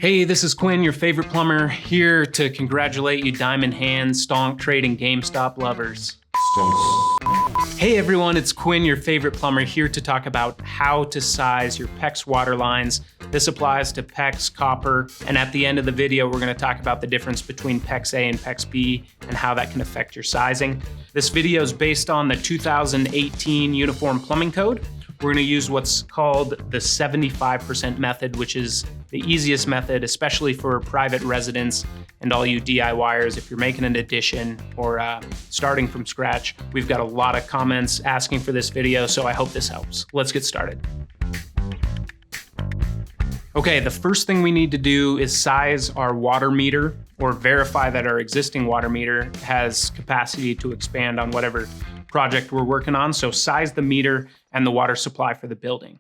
Hey, this is Quinn, your favorite plumber, here to congratulate you Diamond Hands, Stonk Trade, and GameStop lovers. Hey everyone, it's Quinn, your favorite plumber, here to talk about how to size your PEX water lines. This applies to PEX, copper, and at the end of the video, we're gonna talk about the difference between PEX A and PEX B and how that can affect your sizing. This video is based on the 2018 Uniform Plumbing Code. We're gonna use what's called the 75% method, which is the easiest method, especially for private residents and all you DIYers. If you're making an addition or starting from scratch, we've got a lot of comments asking for this video, so I hope this helps. Let's get started. Okay, the first thing we need to do is size our water meter or verify that our existing water meter has capacity to expand on whatever project we're working on. So size the meter and the water supply for the building.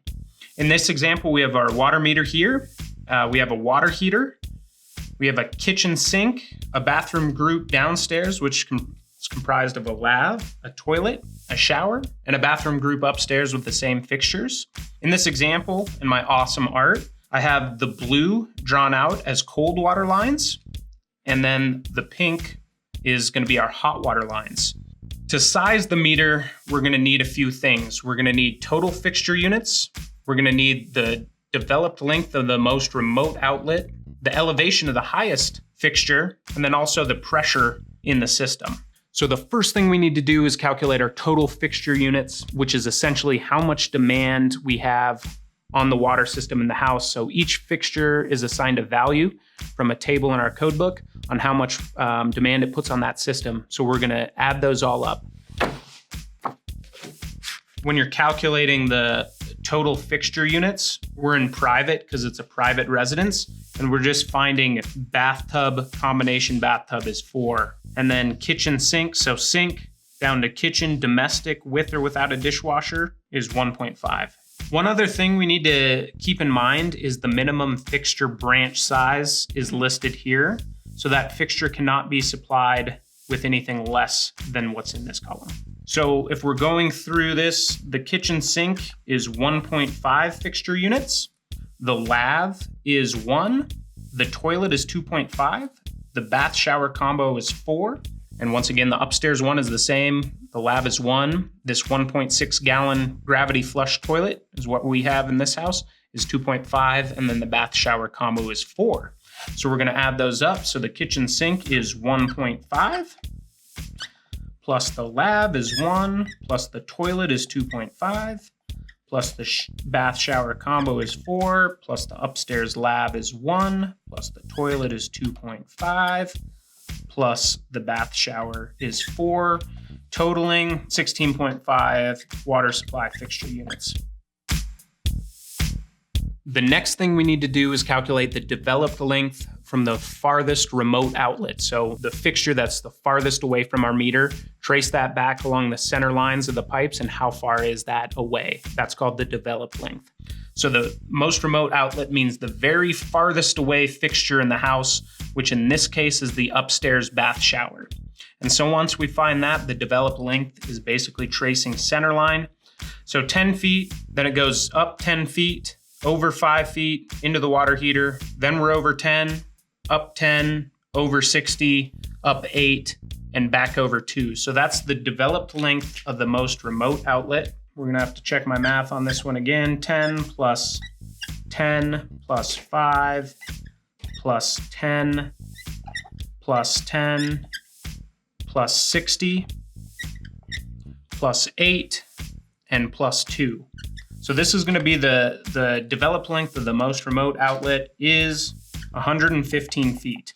In this example, we have our water meter here. We have a water heater. We have a kitchen sink, a bathroom group downstairs, which is comprised of a lav, a toilet, a shower, and a bathroom group upstairs with the same fixtures. In this example, in my awesome art, I have the blue drawn out as cold water lines, and then the pink is gonna be our hot water lines. To size the meter, we're gonna need a few things. We're gonna need total fixture units. We're gonna need the developed length of the most remote outlet, the elevation of the highest fixture, and then also the pressure in the system. So the first thing we need to do is calculate our total fixture units, which is essentially how much demand we have on the water system in the house. So each fixture is assigned a value from a table in our code book on how much demand it puts on that system. So we're gonna add those all up. When you're calculating the total fixture units, we're in private because it's a private residence, and we're just finding bathtub, combination bathtub is 4. And then kitchen sink, so sink down to kitchen, domestic with or without a dishwasher is 1.5. One other thing we need to keep in mind is the minimum fixture branch size is listed here. So that fixture cannot be supplied with anything less than what's in this column. So if we're going through this, the kitchen sink is 1.5 fixture units. The lav is 1. The toilet is 2.5. The bath shower combo is 4. And once again, the upstairs one is the same. The lav is 1. This 1.6 gallon gravity flush toilet is what we have in this house is 2.5. And then the bath shower combo is 4. So we're gonna add those up. So the kitchen sink is 1.5, plus the lav is 1, plus the toilet is 2.5, plus the bath shower combo is 4, plus the upstairs lav is 1, plus the toilet is 2.5, plus the bath shower is 4, totaling 16.5 water supply fixture units. The next thing we need to do is calculate the developed length from the farthest remote outlet. So the fixture that's the farthest away from our meter, trace that back along the center lines of the pipes and how far is that away. That's called the developed length. So the most remote outlet means the very farthest away fixture in the house, which in this case is the upstairs bath shower. And so once we find that, the developed length is basically tracing center line. So 10 feet, then it goes up 10 feet, over 5 feet into the water heater, then we're over 10, up 10, over 60, up 8, and back over 2. So that's the developed length of the most remote outlet. We're gonna have to check my math on this one again. 10 plus 10 plus 5 plus 10 plus 10 plus 60 plus 8 and plus 2. So this is gonna be the developed length of the most remote outlet is 115 feet.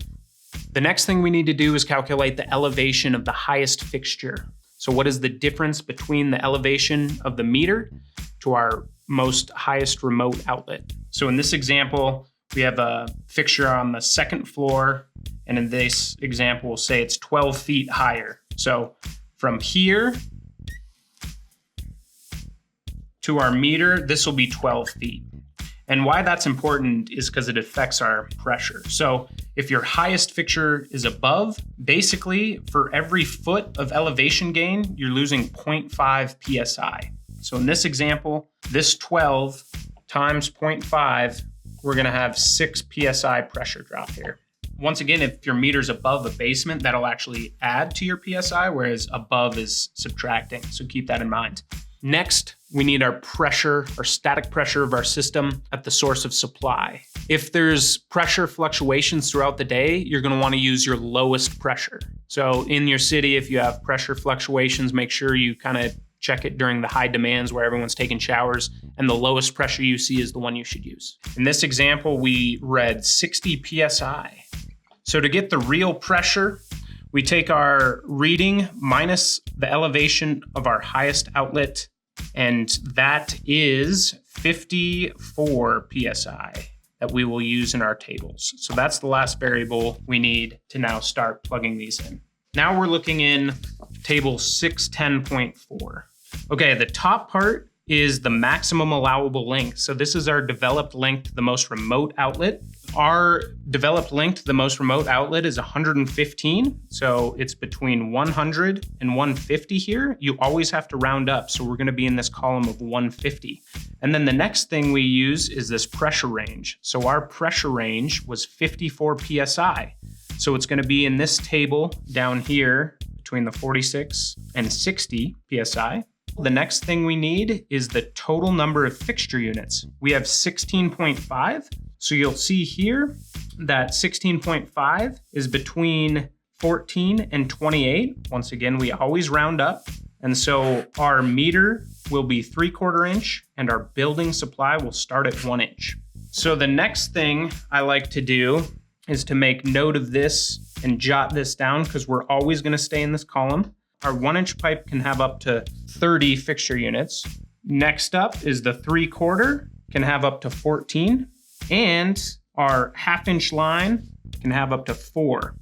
The next thing we need to do is calculate the elevation of the highest fixture. So what is the difference between the elevation of the meter to our most highest remote outlet? So in this example, we have a fixture on the second floor, and in this example, we'll say it's 12 feet higher. So from here to our meter, this will be 12 feet. And why that's important is because it affects our pressure. So if your highest fixture is above, basically for every foot of elevation gain, you're losing 0.5 PSI. So in this example, this 12 times 0.5 we're gonna have 6 PSI pressure drop here. Once again, if your meter's above a basement, that'll actually add to your PSI, whereas above is subtracting. So keep that in mind. Next, we need our pressure, or static pressure of our system at the source of supply. If there's pressure fluctuations throughout the day, you're gonna wanna use your lowest pressure. So in your city, if you have pressure fluctuations, make sure you kind of check it during the high demands where everyone's taking showers, and the lowest pressure you see is the one you should use. In this example, we read 60 PSI. So to get the real pressure, we take our reading minus the elevation of our highest outlet, and that is 54 PSI that we will use in our tables. So that's the last variable we need to now start plugging these in. Now we're looking in table 610.4. Okay, the top part is the maximum allowable length. So this is our developed length to the most remote outlet. Our developed length to the most remote outlet is 115. So it's between 100 and 150 here. You always have to round up. So we're gonna be in this column of 150. And then the next thing we use is this pressure range. So our pressure range was 54 PSI. So it's gonna be in this table down here between the 46 and 60 PSI. The next thing we need is the total number of fixture units. We have 16.5. So you'll see here that 16.5 is between 14 and 28. Once again, we always round up. And so our meter will be 3/4 inch and our building supply will start at 1 inch. So the next thing I like to do is to make note of this and jot this down, because we're always gonna stay in this column. Our 1 inch pipe can have up to 30 fixture units. Next up is the 3/4 can have up to 14. And our 1/2 inch line can have up to 4.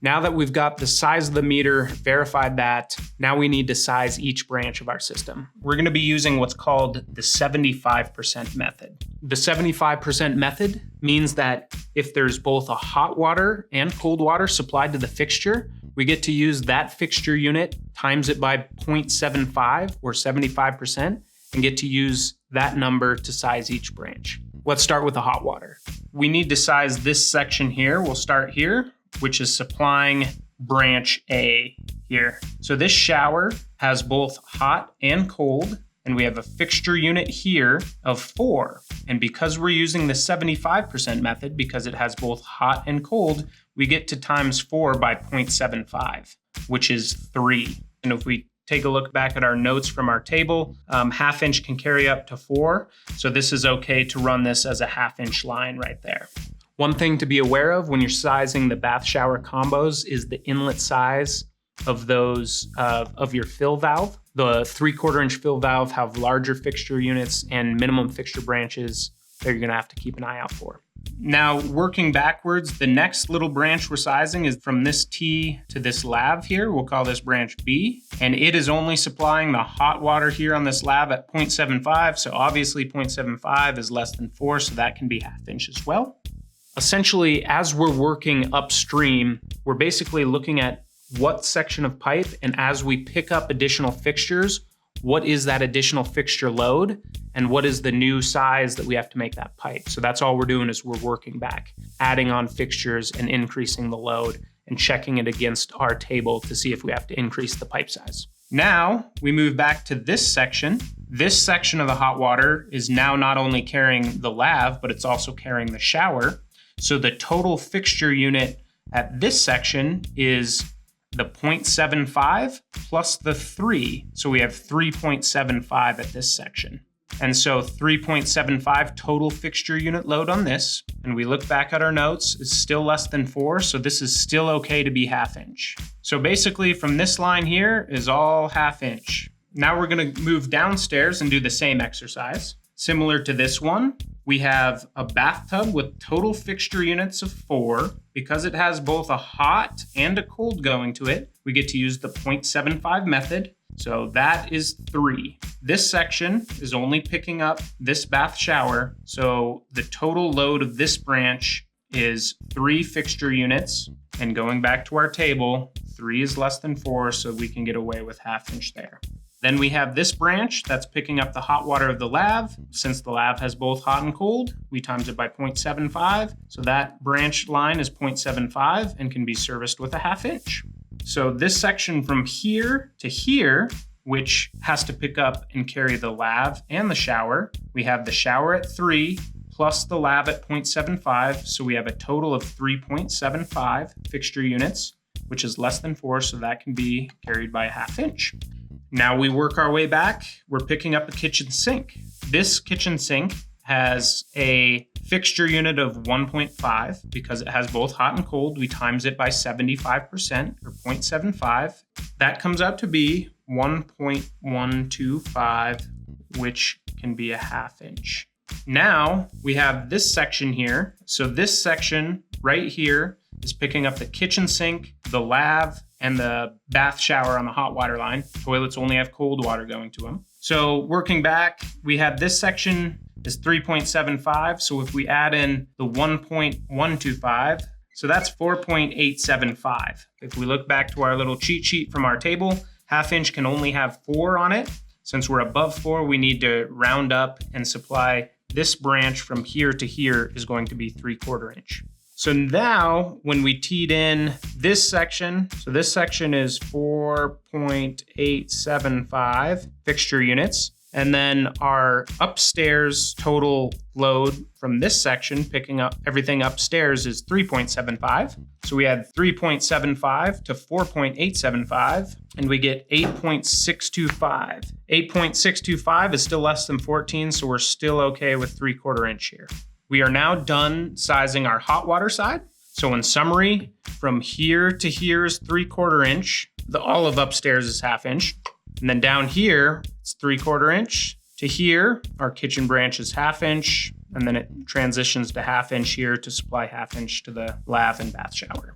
Now that we've got the size of the meter, verified that, now we need to size each branch of our system. We're gonna be using what's called the 75% method. The 75% method means that if there's both a hot water and cold water supplied to the fixture, we get to use that fixture unit, times it by 0.75 or 75%, and get to use that number to size each branch. Let's start with the hot water. We need to size this section here. We'll start here, which is supplying branch A here. So this shower has both hot and cold, and we have a fixture unit here of 4. And because we're using the 75% method, because it has both hot and cold, we get to times 4 by 0.75, which is 3. And if we take a look back at our notes from our table, 1/2 inch can carry up to 4. So this is okay to run this as a 1/2 inch line right there. One thing to be aware of when you're sizing the bath shower combos is the inlet size of those, of your fill valve. The 3/4 inch fill valve have larger fixture units and minimum fixture branches that you're gonna have to keep an eye out for. Now, working backwards, the next little branch we're sizing is from this T to this lav here. We'll call this branch B, and it is only supplying the hot water here on this lav at 0.75. So obviously 0.75 is less than 4, so that can be 1/2 inch as well. Essentially, as we're working upstream, we're basically looking at what section of pipe, and as we pick up additional fixtures, what is that additional fixture load, and what is the new size that we have to make that pipe. So that's all we're doing, is we're working back, adding on fixtures and increasing the load and checking it against our table to see if we have to increase the pipe size. Now we move back to this section. This section of the hot water is now not only carrying the lav, but it's also carrying the shower. So the total fixture unit at this section is the 0.75 plus the 3. So we have 3.75 at this section. And so 3.75 total fixture unit load on this. And we look back at our notes, is still less than 4. So this is still okay to be 1/2 inch. So basically from this line here is all 1/2 inch. Now we're gonna move downstairs and do the same exercise. Similar to this one, we have a bathtub with total fixture units of 4. Because it has both a hot and a cold going to it, we get to use the 0.75 method. So that is 3. This section is only picking up this bath shower. So the total load of this branch is 3 fixture units. And going back to our table, 3 is less than 4, so we can get away with 1/2 inch there. Then we have this branch that's picking up the hot water of the lav. Since the lav has both hot and cold, we times it by 0.75. So that branch line is 0.75 and can be serviced with a 1/2 inch. So this section from here to here, which has to pick up and carry the lav and the shower, we have the shower at 3 plus the lav at 0.75. So we have a total of 3.75 fixture units, which is less than 4. So that can be carried by a 1/2 inch. Now we work our way back. We're picking up a kitchen sink. This kitchen sink has a fixture unit of 1.5 because it has both hot and cold. We times it by 75% or 0.75. That comes out to be 1.125, which can be a 1/2 inch. Now we have this section here. So this section right here is picking up the kitchen sink, the lav, and the bath shower on the hot water line. Toilets only have cold water going to them. So working back, we have this section is 3.75. So if we add in the 1.125, so that's 4.875. If we look back to our little cheat sheet from our table, 1/2 inch can only have 4 on it. Since we're above 4, we need to round up and supply this branch from here to here is going to be 3/4 inch. So now when we teed in this section, so this section is 4.875 fixture units. And then our upstairs total load from this section, picking up everything upstairs, is 3.75. So we add 3.75 to 4.875, and we get 8.625. 8.625 is still less than 14, so we're still okay with 3/4 inch here. We are now done sizing our hot water side. So in summary, from here to here is 3/4 inch. All of upstairs is 1/2 inch. And then down here, it's 3/4 inch. To here, our kitchen branch is 1/2 inch. And then it transitions to 1/2 inch here to supply 1/2 inch to the lav and bath shower.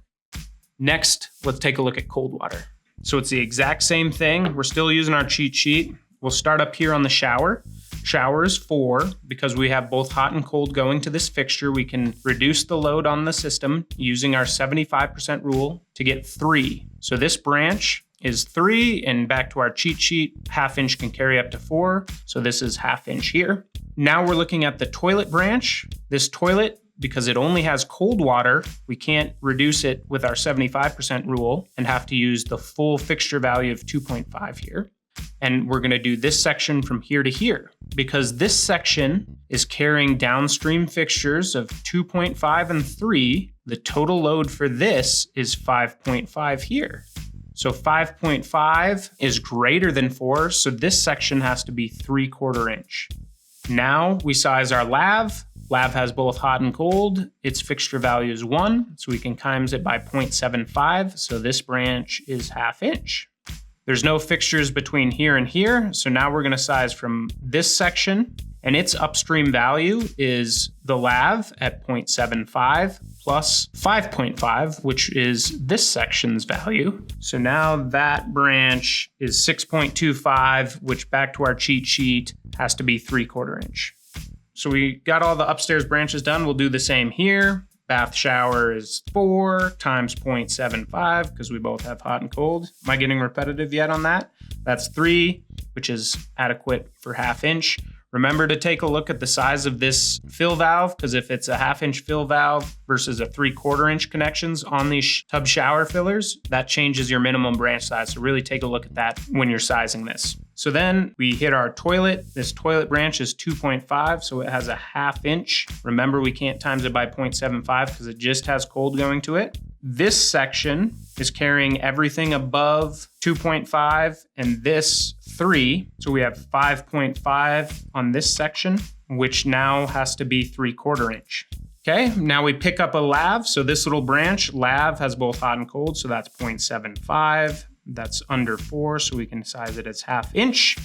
Next, let's take a look at cold water. So it's the exact same thing. We're still using our cheat sheet. We'll start up here on the shower. Shower is 4. Because we have both hot and cold going to this fixture, we can reduce the load on the system using our 75% rule to get 3. So this branch is 3, and back to our cheat sheet, 1/2 inch can carry up to 4. So this is 1/2 inch here. Now we're looking at the toilet branch. This toilet, because it only has cold water, we can't reduce it with our 75% rule and have to use the full fixture value of 2.5 here. And we're gonna do this section from here to here. Because this section is carrying downstream fixtures of 2.5 and 3, the total load for this is 5.5 here. So 5.5 is greater than 4, so this section has to be 3/4 inch. Now we size our lav. Lav has both hot and cold. Its fixture value is 1, so we can times it by 0.75, so this branch is 1/2 inch. There's no fixtures between here and here, so now we're gonna size from this section, and its upstream value is the lav at 0.75 plus 5.5, which is this section's value. So now that branch is 6.25, which back to our cheat sheet has to be 3/4 inch. So we got all the upstairs branches done. We'll do the same here. Bath shower is 4 times 0.75 because we both have hot and cold. Am I getting repetitive yet on that? That's 3, which is adequate for 1/2 inch. Remember to take a look at the size of this fill valve, because if it's a 1/2 inch fill valve versus a 3/4 inch connections on these tub shower fillers, that changes your minimum branch size. So really take a look at that when you're sizing this. So then we hit our toilet. This toilet branch is 2.5, so it has a 1/2 inch. Remember, we can't times it by 0.75 because it just has cold going to it. This section is carrying everything above 2.5 and this 3. So we have 5.5 on this section, which now has to be 3/4 inch. Okay, now we pick up a lav. So this little branch, lav has both hot and cold, so that's 0.75. That's under 4, so we can size it as 1/2 inch.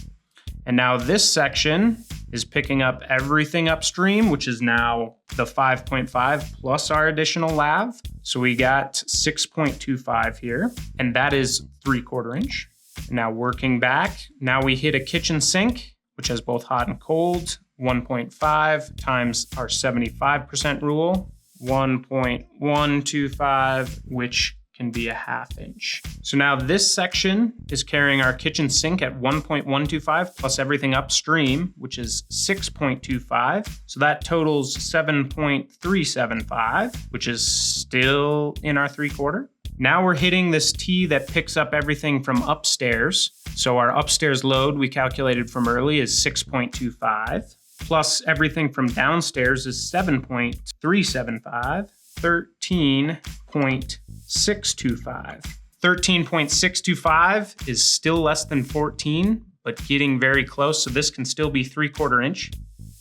And now this section is picking up everything upstream, which is now the 5.5 plus our additional lav. So we got 6.25 here, and that is 3/4 inch. Now working back, now we hit a kitchen sink, which has both hot and cold, 1.5 times our 75% rule, 1.125, which can be a 1/2 inch. So now this section is carrying our kitchen sink at 1.125 plus everything upstream, which is 6.25. So that totals 7.375, which is still in our 3/4. Now we're hitting this T that picks up everything from upstairs. So our upstairs load we calculated from early is 6.25, plus everything from downstairs is 7.375, 13.625. 13.625 is still less than 14, but getting very close, so this can still be 3/4 inch.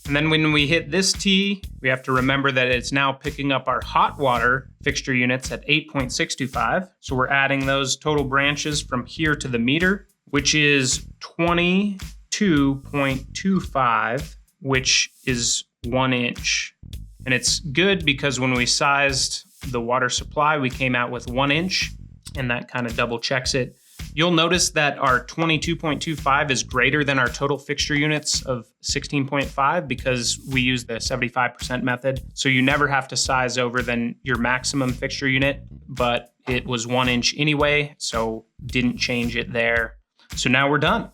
And then when we hit this T, we have to remember that it's now picking up our hot water fixture units at 8.625. So we're adding those total branches from here to the meter, which is 22.25, which is 1 inch. And it's good because when we sized the water supply, we came out with 1 inch, and that kind of double checks it. You'll notice that our 22.25 is greater than our total fixture units of 16.5 because we use the 75% method. So you never have to size over than your maximum fixture unit, but it was 1 inch anyway, so didn't change it there. So now we're done.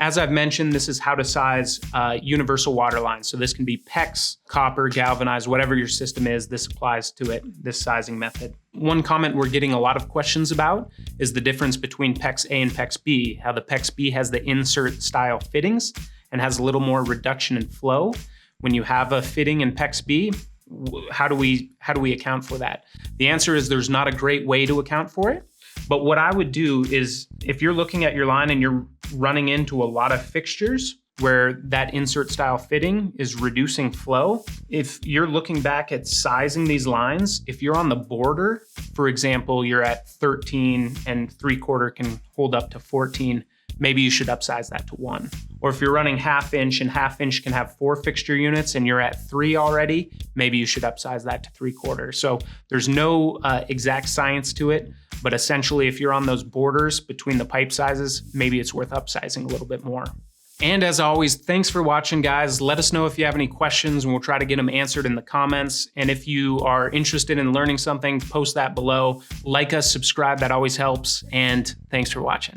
As I've mentioned, this is how to size universal water lines. So this can be PEX, copper, galvanized, whatever your system is, this applies to it, this sizing method. One comment we're getting a lot of questions about is the difference between PEX A and PEX B, how the PEX B has the insert style fittings and has a little more reduction in flow. When you have a fitting in PEX B, how do we account for that? The answer is there's not a great way to account for it. But what I would do is if you're looking at your line and you're running into a lot of fixtures where that insert style fitting is reducing flow, if you're looking back at sizing these lines, if you're on the border, for example, you're at 13 and 3/4 can hold up to 14, maybe you should upsize that to 1. Or if you're running 1/2 inch and 1/2 inch can have 4 fixture units and you're at 3 already, maybe you should upsize that to 3/4. So there's no exact science to it, but essentially if you're on those borders between the pipe sizes, maybe it's worth upsizing a little bit more. And as always, thanks for watching, guys. Let us know if you have any questions and we'll try to get them answered in the comments. And if you are interested in learning something, post that below. Like us, subscribe, that always helps. And thanks for watching.